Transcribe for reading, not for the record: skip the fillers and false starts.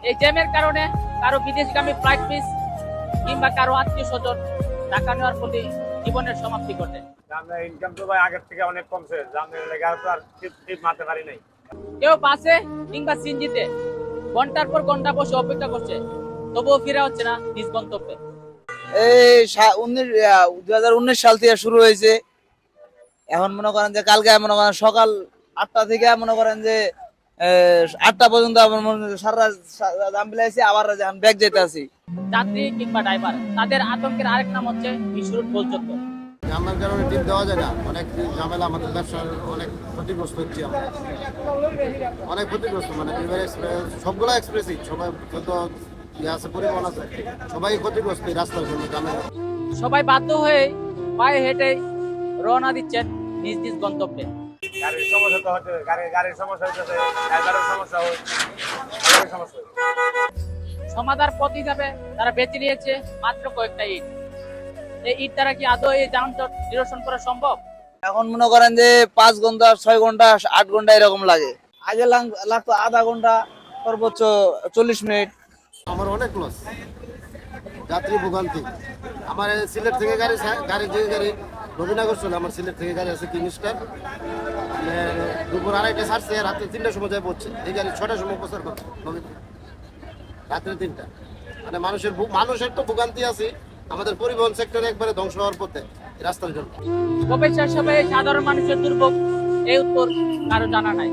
এই জ্যামের কারণে কারো বিদেশগামী ফ্লাইট মিস কিংবা কারো আত্মীয় স্বজন ঢাকা নেওয়ার প্রতি জীবনের সমাপ্তি ঘটে। ইনকাম তো ভাই আগের থেকে অনেক কমছে, জামের লেগে তো আর ঠিক মারতে পারি নাই। কেউ বাসে কিংবা সিনজিতে ঘন্টার পর ঘন্টা বসে অপেক্ষা করছে, তবুও ফিরে হচ্ছে না নিজ গন্তব্যে। এই 2019 সাল থেকে শুরু হয়েছে। এখন মনে করেন যে কালকে মনে করেন সকাল 8টা থেকে মনে করেন যে 8টা পর্যন্ত আমার মনে হয় সারা দাম বিলাইছি, আবার যখন ব্যাগ যেতে আছি। যাত্রী কিংবা ড্রাইভার তাদের আতঙ্কের আরেক নাম হচ্ছে বিশুরুট গোলচত্বর। জামের কারণে টিপ দেওয়া যায় না, অনেক ঝামেলা, আমাদের ব্যবসার অনেক ক্ষতিগ্রস্ত হচ্ছে আমরা, অনেক ক্ষতিগ্রস্ত। মানে রিভার এক্সপ্রেস সবগুলো এক্সপ্রেসই, সবাই যত আছে পরিবহন আছে সবাই ক্ষতিগ্রস্ত এই রাস্তার জন্য জামের। সবাই বাধ্য হয়ে পায়ে হেঁটে রওনা দিচ্ছেন নিজ নিজ গন্তব্যে। গাড়ির সমস্যা তো হচ্ছে, গাড়ির সমস্যা হচ্ছে, ড্রাইভারের সমস্যা হচ্ছে, সমস্যা হচ্ছে। সমাধার পথ হিসাবে তারা বেছে নিয়েছে মাত্র কয়েকটা ইট। এই ইট দ্বারা কি আদৌ এই যানজট নিরসন করা সম্ভব? এখন মনে করেন যে 5 ঘন্টা 6 ঘন্টা 8 ঘন্টা এরকম লাগে। আগে লাগতো আধা ঘন্টা, সর্বোচ্চ 40 মিনিট। আমার অনেক লস, যাত্রী ভোগান্তি। আমার সিলেট থেকে গাড়ি নবীনগর চলে, আমার সিলেট থেকে গাড়ি আছে কিংস্টার, মানে দুপুর 2:30 ছাড়ছে, রাত্রে 3টার সময় যায় পড়ছে। এই গাড়ি 6টার সময় পৌঁছার কথা, রাত্রে 3টা। মানে মানুষের তো ভোগান্তি আছে, আমাদের পরিবহন সেক্টরে একবারে ধ্বংস হওয়ার পথে রাস্তার জন্য। কবে শেষ হবে সাধারণ মানুষের দুর্ভোগ, এই উত্তর কারো জানা নাই।